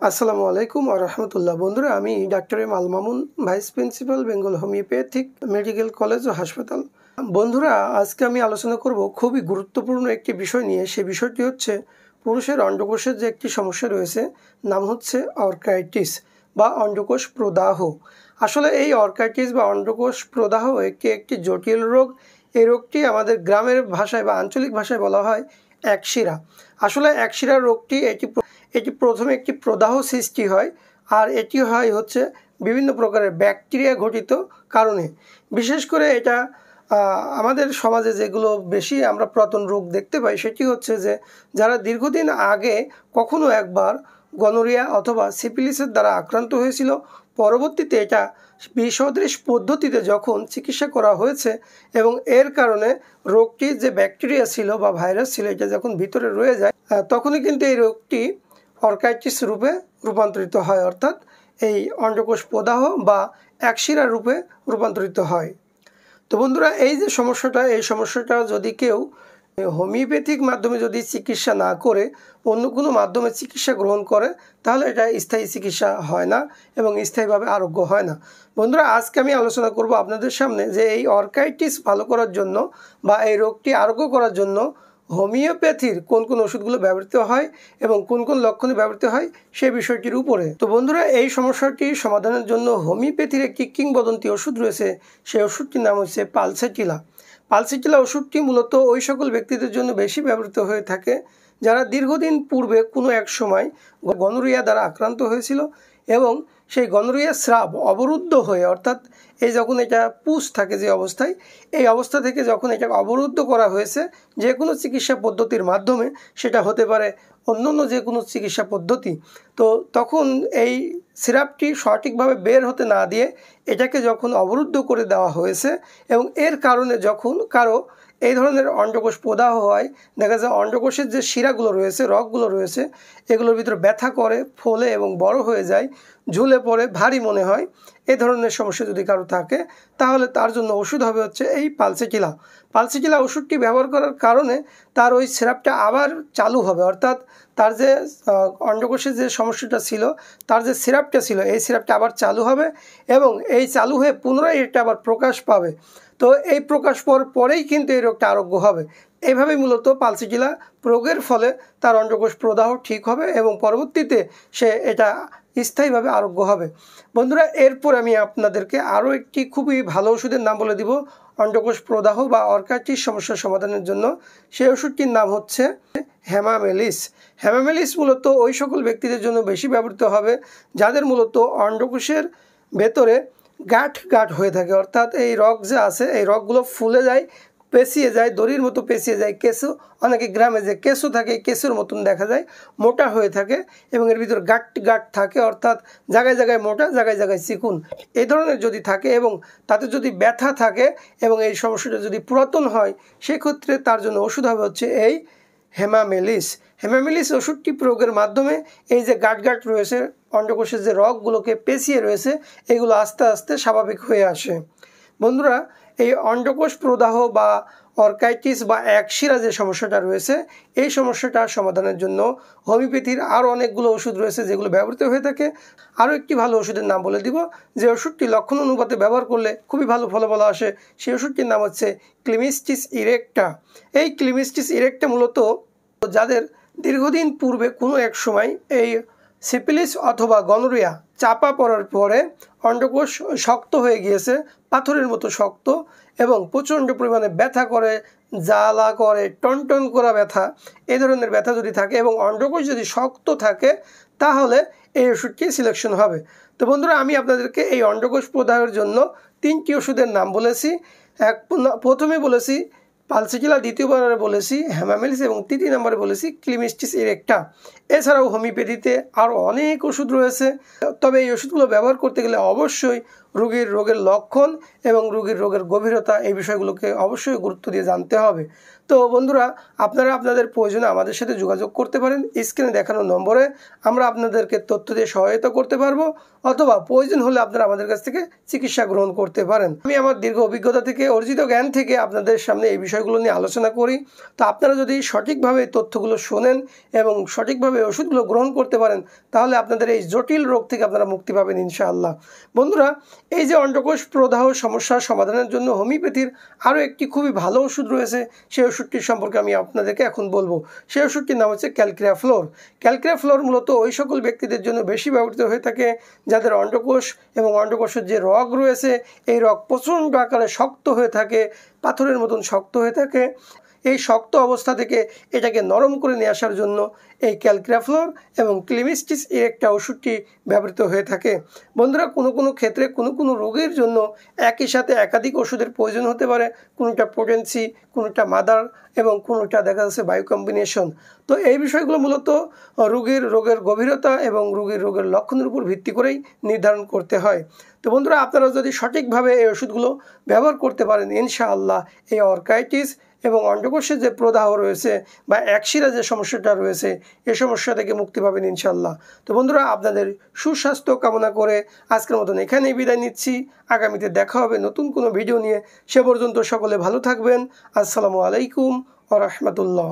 আসসালামু আলাইকুম ওয়া রাহমাতুল্লাহ। বন্ধুরা, আমি doctor M Al Mamun, vice principal, Bengal homoeopathic medical college ও হাসপাতাল। বন্ধুরা, আজকে আমি আলোচনা করব খুবই গুরুত্বপূর্ণ একটি বিষয় নিয়ে। সেই বিষয়টি হচ্ছে পুরুষের অন্ডকোষের যে একটি সমস্যা রয়েছে, নাম হচ্ছে অর্কাইটিস বা অন্ডকোষ প্রদাহ। আসলে এই অর্কাইটিস বা অন্ডকোষ প্রদাহ একটি জটিল রোগ। এই রোগটি আমাদের গ্রামের ভাষায় বা আঞ্চলিক ভাষায় বলা হয় একশিরা। আসলে একশিরা রোগটি এটি প্রথমে একটি প্রদাহ সৃষ্টি হয়, আর এটি হয় হচ্ছে বিভিন্ন প্রকারের ব্যাকটেরিয়া ঘটিত কারণে। বিশেষ করে এটা আমাদের সমাজে যেগুলো বেশি আমরা পুরাতন রোগ দেখতে পাই, সেটি হচ্ছে যে যারা দীর্ঘদিন আগে কখনো একবার গনোরিয়া অথবা সিফিলিসের দ্বারা আক্রান্ত হয়েছিল, পরবর্তীতে এটা বিসদৃশ পদ্ধতিতে যখন চিকিৎসা করা হয়েছে এবং এর কারণে রোগটির যে ব্যাকটেরিয়া ছিল বা ভাইরাস ছিল, এটা যখন ভিতরে রয়ে যায়, তখনই কিন্তু এই রোগটি অর্কাইটিস রূপে রূপান্তরিত হয়, অর্থাৎ এই অন্ডকোষ প্রদাহ বা একশিরা রূপে রূপান্তরিত হয়। তো বন্ধুরা, এই যে সমস্যাটা যদি কেউ হোমিওপ্যাথিক মাধ্যমে যদি চিকিৎসা না করে অন্য কোনো মাধ্যমে চিকিৎসা গ্রহণ করে, তাহলে এটা স্থায়ী চিকিৎসা হয় না এবং স্থায়ীভাবে আরোগ্য হয় না। বন্ধুরা, আজকে আমি আলোচনা করব আপনাদের সামনে যে এই অর্কাইটিস ভালো করার জন্য বা এই রোগটি আরোগ্য করার জন্য হোমিওপ্যাথির কোন কোন ওষুধগুলো ব্যবহৃত হয় এবং কোন কোন লক্ষণে ব্যবহৃত হয় সেই বিষয়টির উপরে। তো বন্ধুরা, এই সমস্যাটি সমাধানের জন্য হোমিওপ্যাথির একটি কিংবদন্তি ওষুধ রয়েছে। সেই ওষুধটির নাম হচ্ছে পালসেটিলা। পালসেটিলা ওষুধটি মূলত ওই সকল ব্যক্তিদের জন্য বেশি ব্যবহৃত হয়ে থাকে যারা দীর্ঘদিন পূর্বে কোনো এক সময় গনোরিয়া দ্বারা আক্রান্ত হয়েছিল এবং সেই গনোরিয়া স্রাব অবরুদ্ধ হয়ে, অর্থাৎ এই যখন এটা পুষ থাকে যে অবস্থায়, এই অবস্থা থেকে যখন এটা অবরুদ্ধ করা হয়েছে যে কোনো চিকিৎসা পদ্ধতির মাধ্যমে, সেটা হতে পারে অন্য যে কোনো চিকিৎসা পদ্ধতি, তো তখন এই সিরাপটি সঠিকভাবে বের হতে না দিয়ে এটাকে যখন অবরুদ্ধ করে দেওয়া হয়েছে এবং এর কারণে যখন কারো এই ধরনের অন্ডকোষ প্রদাহ হয়, দেখা যায় অন্ডকোষের যে শিরাগুলো রয়েছে, রগগুলো রয়েছে, এগুলোর ভিতরে ব্যথা করে, ফোলে এবং বড় হয়ে যায়, ঝুলে পড়ে, ভারী মনে হয়, এই ধরনের সমস্যা যদি কারো থাকে, তাহলে তার জন্য ওষুধ হবে হচ্ছে এই পালসেটিলা। পালসেটিলা ওষুধটি ব্যবহার করার কারণে তার ওই সিরাপটা আবার চালু হবে, অর্থাৎ তার যে অন্ডকোষের যে সমস্যাটা ছিল, তার যে সিরাপটা ছিল, এই সিরাপটা আবার চালু হবে এবং এই চালু হয়ে পুনরায় এটা আবার প্রকাশ পাবে। তো এই প্রকাশ পরেই কিন্তু এই রোগটা আরোগ্য হবে। এইভাবেই মূলত পালসেটিলা প্রয়োগের ফলে তার অন্ডকোষ প্রদাহ ঠিক হবে এবং পরবর্তীতে সে এটা স্থায়ীভাবে আরোগ্য হবে। বন্ধুরা, এরপর আমি আপনাদেরকে আরও একটি খুবই ভালো ওষুধের নাম বলে দিব অন্ডকোষ প্রদাহ বা অর্কাইটিস সমস্যার সমাধানের জন্য। সেই ওষুধটির নাম হচ্ছে হেমামেলিস। হেমামেলিস মূলত ওই সকল ব্যক্তিদের জন্য বেশি ব্যবহৃত হবে যাদের মূলত অন্ডকোষের ভেতরে গাঁঠ হয়ে থাকে, অর্থাৎ এই রগ যে আছে, এই রগগুলো ফুলে যায়, পেঁচিয়ে যায়, দড়ির মতো পেঁচিয়ে যায়, কেঁচো, অনেকে গ্রামে যে কেঁচো থাকে, কেঁচোর মতন দেখা যায়, মোটা হয়ে থাকে এবং এর ভিতর গাঁট থাকে, অর্থাৎ জায়গায় জায়গায় মোটা, জায়গায় জায়গায় চিকুন, এই ধরনের যদি থাকে এবং তাতে যদি ব্যথা থাকে এবং এই সমস্যাটা যদি পুরাতন হয়, সেক্ষেত্রে তার জন্য ওষুধ হবে হচ্ছে এই হেমামেলিস। হেমামেলিস ওষুধটি প্রয়োগের মাধ্যমে এই যে গাঁট রয়েছে, অন্ডকোষের যে রগগুলোকে পেঁচিয়ে রয়েছে, এগুলো আস্তে আস্তে স্বাভাবিক হয়ে আসে। বন্ধুরা, এই অন্ডকোষ প্রদাহ বা অর্কাইটিস বা একশিরা যে সমস্যাটা রয়েছে, এই সমস্যাটা সমাধানের জন্য হোমিওপ্যাথির আরও অনেকগুলো ওষুধ রয়েছে যেগুলো ব্যবহৃত হয়ে থাকে। আরও একটি ভালো ওষুধের নাম বলে দিব, যে ওষুধটি লক্ষণ অনুপাতে ব্যবহার করলে খুবই ভালো ফলাফল আসে। সেই ওষুধটির নাম হচ্ছে ক্লিমিস্টিস ইরেক্টা। এই ক্লিমিস্টিস ইরেক্টা মূলত যাদের দীর্ঘদিন পূর্বে কোনো এক সময় এই সিফিলিস অথবা গনোরিয়া চাপা পড়ার পরে অন্ডকোষ শক্ত হয়ে গিয়েছে, পাথরের মতো শক্ত, এবং প্রচণ্ড পরিমাণে ব্যথা করে, জ্বালা করে, টনটন করা ব্যথা, এই ধরনের ব্যথা যদি থাকে এবং অন্ডকোষ যদি শক্ত থাকে, তাহলে এই ওষুধটি সিলেকশন হবে। তো বন্ধুরা, আমি আপনাদেরকে এই অন্ডকোষ প্রদাহের জন্য 3টি ওষুধের নাম বলেছি। প্রথমে বলেছি পালসেটিলা, দ্বিতীয়বারে বলেছি হেমামেলিস এবং তৃতীয় নম্বরে বলেছি ক্লিমিস্টিস ইরেক্টা। এছাড়াও হোমিওপ্যাথিতে আরও অনেক ওষুধ রয়েছে, তবে এই ওষুধগুলো ব্যবহার করতে গেলে অবশ্যই রোগীর রোগের লক্ষণ এবং রোগীর রোগের গভীরতা এই বিষয়গুলোকে অবশ্যই গুরুত্ব দিয়ে জানতে হবে। তো বন্ধুরা, আপনারা আপনাদের প্রয়োজনে আমাদের সাথে যোগাযোগ করতে পারেন। স্ক্রিনে দেখানো নম্বরে আমরা আপনাদেরকে তথ্য দিয়ে সহায়তা করতে পারবো, অথবা প্রয়োজন হলে আপনারা আমাদের কাছ থেকে চিকিৎসা গ্রহণ করতে পারেন। আমি আমার দীর্ঘ অভিজ্ঞতা থেকে, অর্জিত জ্ঞান থেকে আপনাদের সামনে এই বিষয়গুলো নিয়ে আলোচনা করি। তো আপনারা যদি সঠিকভাবে এই তথ্যগুলো শোনেন এবং সঠিকভাবে ওষুধগুলো গ্রহণ করতে পারেন, তাহলে আপনাদের এই জটিল রোগ থেকে আপনারা মুক্তি পাবেন ইনশাআল্লাহ। বন্ধুরা, এই যে অন্ডকোষ প্রদাহ সমস্যার সমাধানের জন্য হোমিওপ্যাথির আরও একটি খুবই ভালো ওষুধ রয়েছে, সেই ওষুধটির সম্পর্কে আমি আপনাদেরকে এখন বলবো। সেই ওষুধটির নাম হচ্ছে ক্যালক্রিয়াফ্লোর। ক্যালক্রিয়াফ্লোর মূলত ওই সকল ব্যক্তিদের জন্য বেশি ব্যবহৃত হয়ে থাকে যাদের অন্ডকোষ এবং অন্ডকোষের যে রগ রয়েছে, এই রগ প্রচণ্ড আকারে শক্ত হয়ে থাকে, পাথরের মতন শক্ত হয়ে থাকে। এই শক্ত অবস্থা থেকে এটাকে নরম করে নিয়ে আসার জন্য এই ক্যালক্রিয়াফ্লোর এবং ক্লিমিস্টিস এর একটা ওষুধটি ব্যবহৃত হয়ে থাকে। বন্ধুরা, কোনো ক্ষেত্রে কোনো রোগের জন্য একই সাথে একাধিক ওষুধের প্রয়োজন হতে পারে। কোনোটা পোটেন্সি, কোনোটা মাদার এবং কোনোটা দেখা যাচ্ছে বায়ো কম্বিনেশন। তো এই বিষয়গুলো মূলত রোগীর রোগের গভীরতা এবং রোগীর রোগের লক্ষণের উপর ভিত্তি করেই নির্ধারণ করতে হয়। তো বন্ধুরা, আপনারা যদি সঠিকভাবে এই ওষুধগুলো ব্যবহার করতে পারেন, ইনশাআল্লাহ এই অর্কাইটিস এবং অন্ডকোষের যে প্রদাহ রয়েছে বা একশিরা যে সমস্যাটা রয়েছে, এই সমস্যা থেকে মুক্তি পাবেন ইনশাআল্লাহ। তো বন্ধুরা, আপনাদের সুস্বাস্থ্য কামনা করে আজকের মতন এখানেই বিদায় নিচ্ছি। আগামীতে দেখা হবে নতুন কোনো ভিডিও নিয়ে। সে পর্যন্ত সকলে ভালো থাকবেন। আসসালামু আলাইকুম ওয়া রাহমাতুল্লাহ।